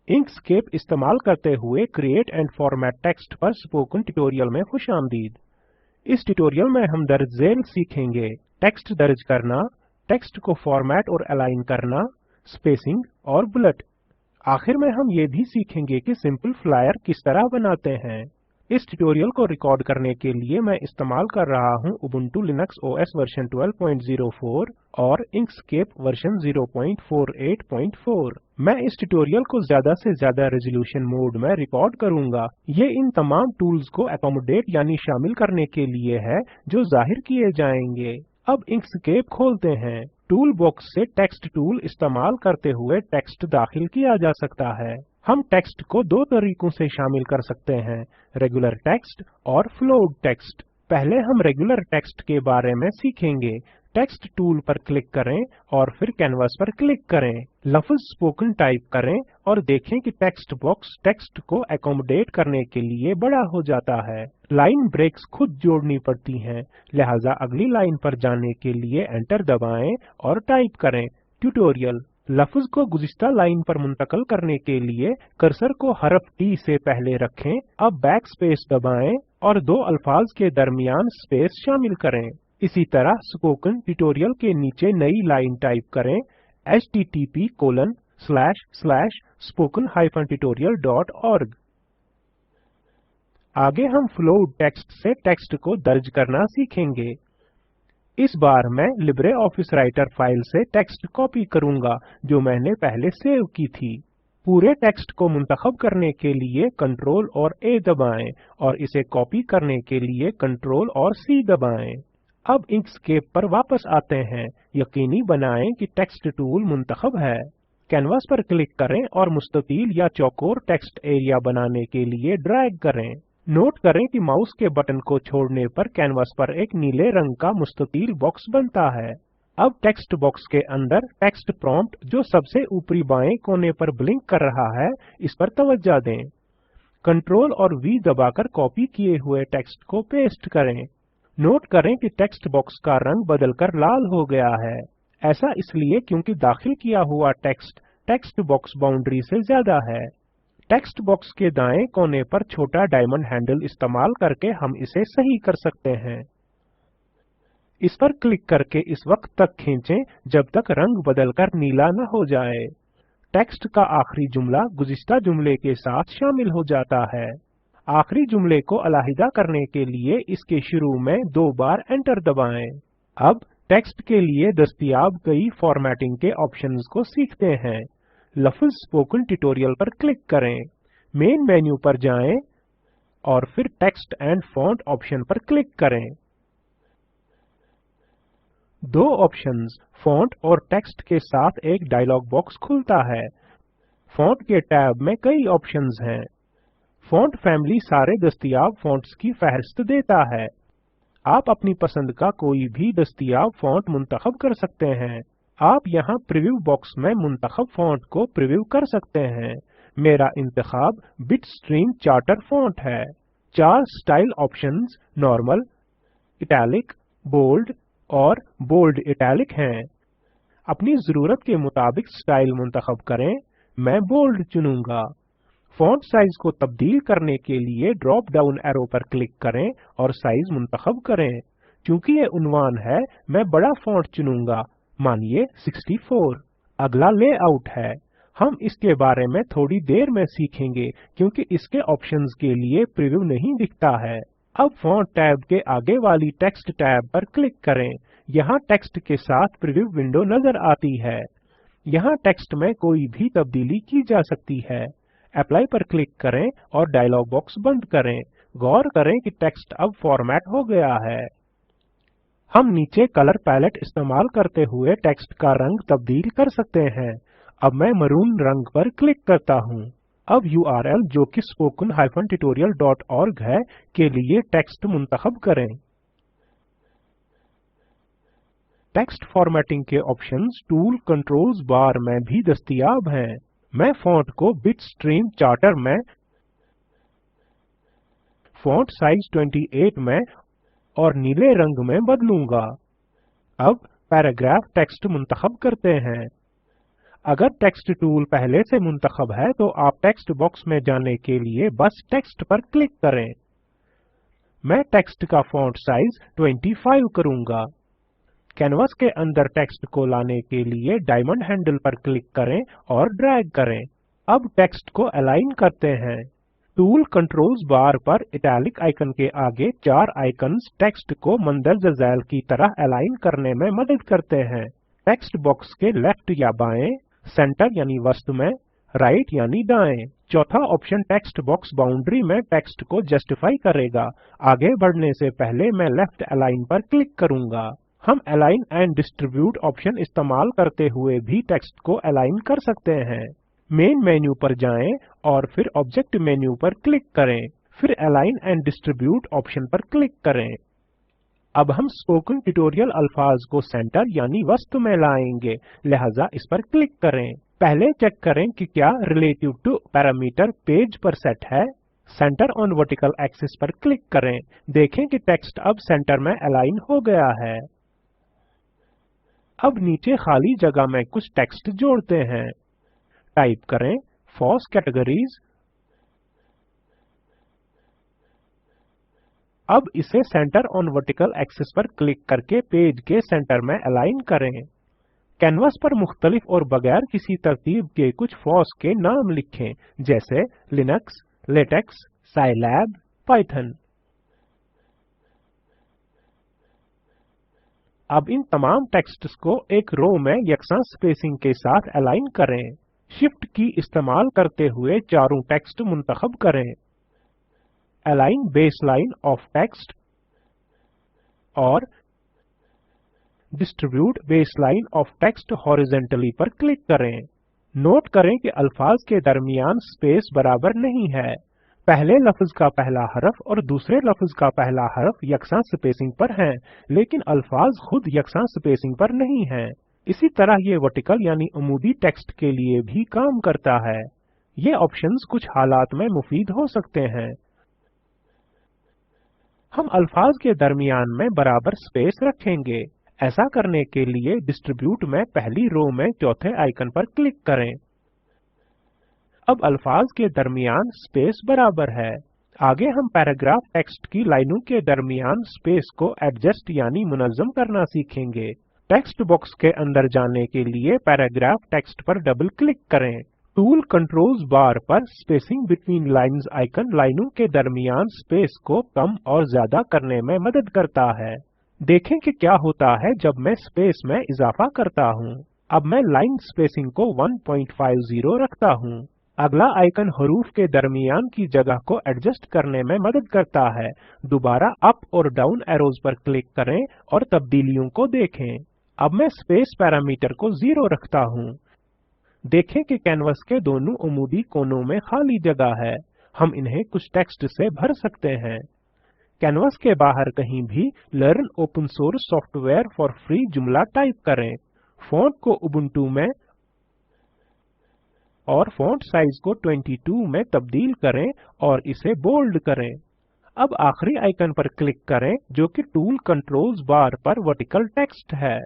Inkscape इस्तेमाल करते हुए क्रिएट एंड फॉर्मेट टेक्स्ट पर स्पोकन ट्यूटोरियल में खुशामदीद। इस ट्यूटोरियल में हम दर्ज झेल सीखेंगे टेक्स्ट दर्ज करना, टेक्स्ट को फॉर्मेट और अलाइन करना, स्पेसिंग और बुलेट। आखिर में हम ये भी सीखेंगे कि सिंपल फ्लायर किस तरह बनाते हैं। इस ट्यूटोरियल को रिकॉर्ड करने के लिए मैं इस्तेमाल कर रहा हूँ उबुंटू लिनक्स ओएस वर्जन 12.04 और इंकस्केप वर्जन 0.48.4। मैं इस ट्यूटोरियल को ज्यादा से ज्यादा रेजोल्यूशन मोड में रिकॉर्ड करूंगा। ये इन तमाम टूल्स को अकोमोडेट यानी शामिल करने के लिए है जो जाहिर किए जाएंगे। अब इंकस्केप खोलते हैं। टूल बॉक्स से टेक्स्ट टूल इस्तेमाल करते हुए टेक्स्ट दाखिल किया जा सकता है। हम टेक्स्ट को दो तरीकों से शामिल कर सकते हैं, रेगुलर टेक्स्ट और फ्लोट टेक्स्ट। पहले हम रेगुलर टेक्स्ट के बारे में सीखेंगे। टेक्स्ट टूल पर क्लिक करें और फिर कैनवास पर क्लिक करें। लफ्ज स्पोकन टाइप करें और देखें कि टेक्स्ट बॉक्स टेक्स्ट को अकोमोडेट करने के लिए बड़ा हो जाता है। लाइन ब्रेक्स खुद जोड़नी पड़ती हैं, लिहाजा अगली लाइन पर जाने के लिए एंटर दबाएं और टाइप करें ट्यूटोरियल। लफ्ज को गुज़िश्ता लाइन पर मुंतकल करने के लिए कर्सर को हरफ टी से पहले रखें। अब बैक स्पेस दबाएं और दो अल्फाज के दरमियान स्पेस शामिल करें। इसी तरह स्पोकन ट्यूटोरियल के नीचे नई लाइन टाइप करें http://spoken-tutorial.org। आगे हम फ्लोट टेक्स्ट से टेक्स्ट को दर्ज करना सीखेंगे। इस बार मैं लिब्रे ऑफिस राइटर फाइल से टेक्स्ट कॉपी करूंगा जो मैंने पहले सेव की थी। पूरे टेक्स्ट को मुंतखब करने के लिए कंट्रोल और A दबाएं और इसे कॉपी करने के लिए कंट्रोल और C दबाएं। अब इंकस्केप पर वापस आते हैं। यकीनी बनाएं कि टेक्स्ट टूल मुंतखब है। कैनवास पर क्लिक करें और मुस्ततील या चौकोर टेक्स्ट एरिया बनाने के लिए ड्रैग करें। नोट करें कि माउस के बटन को छोड़ने पर कैनवास पर एक नीले रंग का मुस्ततील बॉक्स बनता है। अब टेक्स्ट बॉक्स के अंदर टेक्स्ट प्रॉम्प्ट जो सबसे ऊपरी बाएं कोने पर ब्लिंक कर रहा है, इस पर तवज्जो दें। कंट्रोल और V दबाकर कॉपी किए हुए टेक्स्ट को पेस्ट करें। नोट करें कि टेक्स्ट बॉक्स का रंग बदलकर लाल हो गया है। ऐसा इसलिए क्योंकि दाखिल किया हुआ टेक्स्ट टेक्स्ट बॉक्स बाउंड्री से ज्यादा है। टेक्स्ट बॉक्स के दाएं कोने पर छोटा डायमंड हैंडल इस्तेमाल करके हम इसे सही कर सकते हैं। इस पर क्लिक करके इस वक्त तक खींचें जब तक रंग बदलकर नीला न हो जाए। टेक्स्ट का आखिरी जुमला गुज़िश्ता जुमले के साथ शामिल हो जाता है। आखिरी जुमले को अलहदा करने के लिए इसके शुरू में दो बार एंटर दबाएं। अब टेक्स्ट के लिए दस्तयाब कई फॉर्मेटिंग के ऑप्शंस को सीखते हैं। लफ्ज स्पोकन ट्यूटोरियल पर क्लिक करें, मेन मेन्यू पर जाएं और फिर टेक्स्ट एंड फॉन्ट ऑप्शन पर क्लिक करें। दो ऑप्शंस फॉन्ट और टेक्स्ट के साथ एक डायलॉग बॉक्स खुलता है। फॉन्ट के टैब में कई ऑप्शंस हैं। फॉन्ट फैमिली सारे दस्तयाब फॉन्ट्स की फहरिस्त देता है। आप अपनी पसंद का कोई भी दस्तयाब फॉन्ट मुंतखब कर सकते हैं। आप यहाँ प्रीव्यू बॉक्स में मुंतखब फॉन्ट को प्रीव्यू कर सकते हैं। मेरा इंतखाब बिटस्ट्रीम चार्टर फॉन्ट है। चार style options normal, italic, bold और बोल्ड इटैलिक हैं। अपनी जरूरत के मुताबिक स्टाइल मुंतखब करें। मैं बोल्ड चुनूंगा। फॉन्ट साइज को तब्दील करने के लिए ड्रॉप डाउन एरो पर क्लिक करें और साइज मुंतखब करें। चूंकि ये उन्वान है, मैं बड़ा फॉन्ट चुनूंगा, मानिए 64। अगला लेआउट है। हम इसके बारे में थोड़ी देर में सीखेंगे क्योंकि इसके ऑप्शंस के लिए प्रीव्यू नहीं दिखता है। अब फॉन्ट टैब के आगे वाली टेक्स्ट टैब पर क्लिक करें। यहाँ टेक्स्ट के साथ प्रीव्यू विंडो नजर आती है। यहाँ टेक्स्ट में कोई भी तब्दीली की जा सकती है। अप्लाई पर क्लिक करें और डायलॉग बॉक्स बंद करें। गौर करें कि टेक्स्ट अब फॉर्मेट हो गया है। हम नीचे कलर पैलेट इस्तेमाल करते हुए टेक्स्ट का रंग तब्दील कर सकते हैं। अब मैं मरून रंग पर क्लिक करता हूँ। अब URL जो कि spoken-tutorial.org है के लिए टेक्स्ट मुंतखब करें। टेक्स्ट फॉर्मेटिंग के ऑप्शंस टूल कंट्रोल्स बार में भी दस्तयाब हैं। मैं फॉन्ट को बिटस्ट्रीम चार्टर में, फॉन्ट साइज 28 में और नीले रंग में बदलूंगा। अब पैराग्राफ टेक्स्ट मुंतखब करते हैं। अगर टेक्स्ट टूल पहले से मुंतखब है तो आप टेक्स्ट बॉक्स में जाने के लिए बस टेक्स्ट पर क्लिक करें। मैं टेक्स्ट का फॉन्ट साइज 25 करूंगा। कैनवास के अंदर टेक्स्ट को लाने के लिए डायमंड हैंडल पर क्लिक करें और ड्रैग करें। अब टेक्स्ट को अलाइन करते हैं। टूल कंट्रोल्स बार पर इटैलिक आइकन के आगे 4 आइकन्स टेक्स्ट को मंदरजा झैल की तरह अलाइन करने में मदद करते हैं। टेक्स्ट बॉक्स के लेफ्ट या बाएं, सेंटर यानी वसत में, राइट यानी दाएं। चौथा ऑप्शन टेक्स्ट बॉक्स बाउंड्री में टेक्स्ट को जस्टिफाई करेगा। आगे बढ़ने से पहले मैं लेफ्ट अलाइन पर क्लिक करूंगा। हम अलाइन एंड डिस्ट्रीब्यूट ऑप्शन इस्तेमाल करते हुए भी टेक्स्ट को अलाइन कर सकते हैं। मेन मेन्यू पर जाएं और फिर ऑब्जेक्ट मेन्यू पर क्लिक करें, फिर अलाइन एंड डिस्ट्रीब्यूट ऑप्शन पर क्लिक करें। अब हम स्पोकन ट्यूटोरियल अल्फाज को सेंटर यानी वसत में लाएंगे, लिहाजा इस पर क्लिक करें। पहले चेक करें कि क्या रिलेटिव टू पैरामीटर पेज पर सेट है। सेंटर ऑन वर्टिकल एक्सिस पर क्लिक करें। देखें कि टेक्स्ट अब सेंटर में अलाइन हो गया है। अब नीचे खाली जगह में कुछ टेक्स्ट जोड़ते हैं। टाइप करें फॉस कैटेगरीज। अब इसे सेंटर ऑन वर्टिकल एक्सिस पर क्लिक करके पेज के सेंटर में अलाइन करें। कैनवास पर मुख्तलिफ और बगैर किसी तरतीब के कुछ फॉस के नाम लिखें, जैसे लिनक्स, लेटेक्स, साइलैब, पाइथन। अब इन तमाम टेक्स्ट्स को एक रो में यकसा स्पेसिंग के साथ अलाइन करें। शिफ्ट की इस्तेमाल करते हुए चारों टेक्स्ट मुंतखब करें। अलाइन बेसलाइन ऑफ टेक्स्ट और distribute baseline of text horizontally पर क्लिक करें। नोट करें कि अल्फाज के दरमियान स्पेस बराबर नहीं है। पहले लफ्ज का पहला हरफ और दूसरे लफ्ज का पहला हरफ यकसा स्पेसिंग पर हैं, लेकिन अल्फाज खुद यकसा स्पेसिंग पर नहीं हैं। इसी तरह ये वर्टिकल यानी अमूदी टेक्स्ट के लिए भी काम करता है। ये ऑप्शंस कुछ हालात में मुफीद हो सकते हैं। हम अल्फाज के दरमियान में बराबर स्पेस रखेंगे। ऐसा करने के लिए डिस्ट्रीब्यूट में पहली रो में चौथे आइकन पर क्लिक करें। अब अल्फाज के दरमियान स्पेस बराबर है। आगे हम पैराग्राफ टेक्स्ट की लाइनों के दरमियान स्पेस को एडजस्ट यानी मुनज़्ज़म करना सीखेंगे। टेक्स्ट बॉक्स के अंदर जाने के लिए पैराग्राफ टेक्स्ट पर डबल क्लिक करें। टूल कंट्रोल्स बार पर स्पेसिंग बिटवीन लाइन्स आइकन लाइनों के दरमियान स्पेस को कम और ज्यादा करने में मदद करता है। देखें कि क्या होता है जब मैं स्पेस में इजाफा करता हूँ। अब मैं लाइन स्पेसिंग को 1.50 रखता हूँ। अगला आइकन हरूफ के दरमियान की जगह को एडजस्ट करने में मदद करता है। दोबारा अप और डाउन एरोज पर क्लिक करें और तब्दीलियों को देखें। अब मैं स्पेस पैरामीटर को 0 रखता हूँ। देखें कि कैनवस के दोनों अमूदी कोनों में खाली जगह है। हम इन्हें कुछ टेक्स्ट से भर सकते हैं। कैनवस के बाहर कहीं भी learn open source software for free जुमला टाइप करें। फॉन्ट को उबुंटू में और फॉन्ट साइज को 22 में तब्दील करें और इसे बोल्ड करें। अब आखिरी आइकन पर क्लिक करें जो कि टूल कंट्रोल्स बार पर वर्टिकल टेक्स्ट है।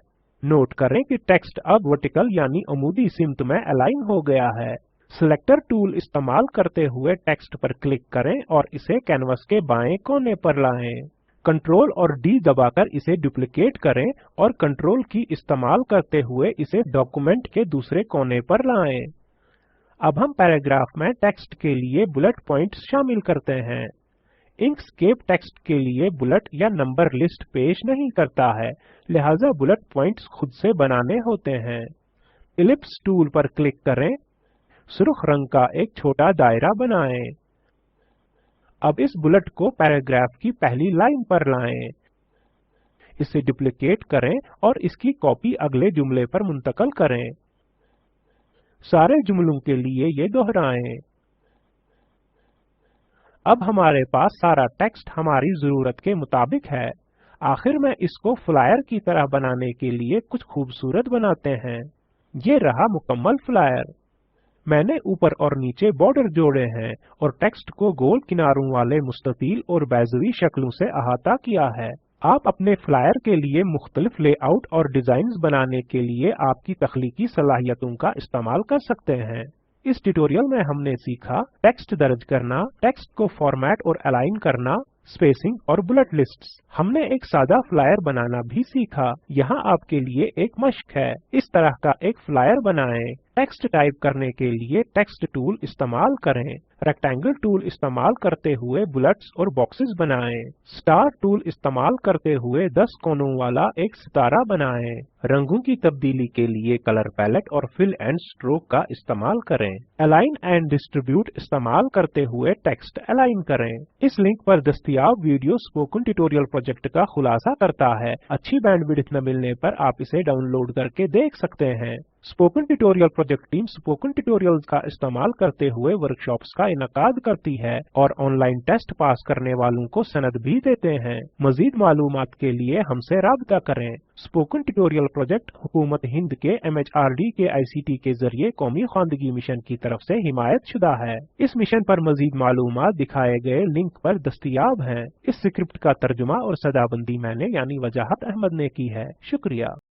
नोट करें कि टेक्स्ट अब वर्टिकल यानी अमूदी सिमत में अलाइन हो गया है। सिलेक्टर टूल इस्तेमाल करते हुए टेक्स्ट पर क्लिक करें और इसे कैनवस के बाएं कोने पर लाएं। कंट्रोल और डी दबाकर इसे डुप्लिकेट करें और कंट्रोल की इस्तेमाल करते हुए इसे डॉक्यूमेंट के दूसरे कोने पर लाएं। अब हम पैराग्राफ में टेक्स्ट के लिए बुलेट पॉइंट्स शामिल करते हैं। इंकस्केप टेक्स्ट के लिए बुलेट या नंबर लिस्ट पेश नहीं करता है, लिहाजा बुलेट पॉइंट्स खुद से बनाने होते हैं। इलिप्स टूल पर क्लिक करें। सुर्ख रंग का एक छोटा दायरा बनाएं। अब इस बुलेट को पैराग्राफ की पहली लाइन पर लाएं। इसे डुप्लिकेट करें और इसकी कॉपी अगले जुमले पर मुंतकल करें। सारे जुमलों के लिए ये दोहराएं। अब हमारे पास सारा टेक्स्ट हमारी जरूरत के मुताबिक है। आखिर में इसको फ्लायर की तरह बनाने के लिए कुछ खूबसूरत बनाते हैं। ये रहा मुकम्मल फ्लायर। मैंने ऊपर और नीचे बॉर्डर जोड़े हैं और टेक्स्ट को गोल किनारों वाले मुस्ततील और बैजवी शक्लों से अहाता किया है। आप अपने फ्लायर के लिए मुख्तलिफ लेआउट और डिजाइन्स बनाने के लिए आपकी तख्लीकी सलाहियतों का इस्तेमाल कर सकते हैं। इस ट्यूटोरियल में हमने सीखा टेक्स्ट दर्ज करना, टेक्स्ट को फॉर्मेट और अलाइन करना, स्पेसिंग और बुलेट लिस्ट्स। हमने एक सादा फ्लायर बनाना भी सीखा। यहाँ आपके लिए एक मश्क है। इस तरह का एक फ्लायर बनाएं। टेक्स्ट टाइप करने के लिए टेक्स्ट टूल इस्तेमाल करें। रेक्टेंगल टूल इस्तेमाल करते हुए बुलेट्स और बॉक्सेस बनाएं। स्टार टूल इस्तेमाल करते हुए 10 कोनों वाला एक सितारा बनाएं। रंगों की तब्दीली के लिए कलर पैलेट और फिल एंड स्ट्रोक का इस्तेमाल करें। अलाइन एंड डिस्ट्रीब्यूट इस्तेमाल करते हुए टेक्स्ट अलाइन करें। इस लिंक पर दस्तयाब वीडियो स्पोकन ट्यूटोरियल प्रोजेक्ट का खुलासा करता है। अच्छी बैंडविड्थ न मिलने पर आप इसे डाउनलोड करके देख सकते हैं। Spoken tutorial project team spoken tutorials का इस्तेमाल करते हुए वर्कशॉप्स का इनकाद करती है और ऑनलाइन टेस्ट पास करने वालों को सनद भी देते हैं। मजीद मालूमात के लिए हमसे राब्ता करें। स्पोकन ट्यूटोरियल प्रोजेक्ट हुकूमत हिंद के MHRD के ICT के जरिए कौमी खानदगी मिशन की तरफ से हिमायत शुदा है। इस मिशन पर मजीद मालूमात दिखाए गए लिंक पर दस्तयाब हैं। इस स्क्रिप्ट का तर्जुमा और सदाबंदी मैंने यानी वजाहत अहमद ने की है। शुक्रिया।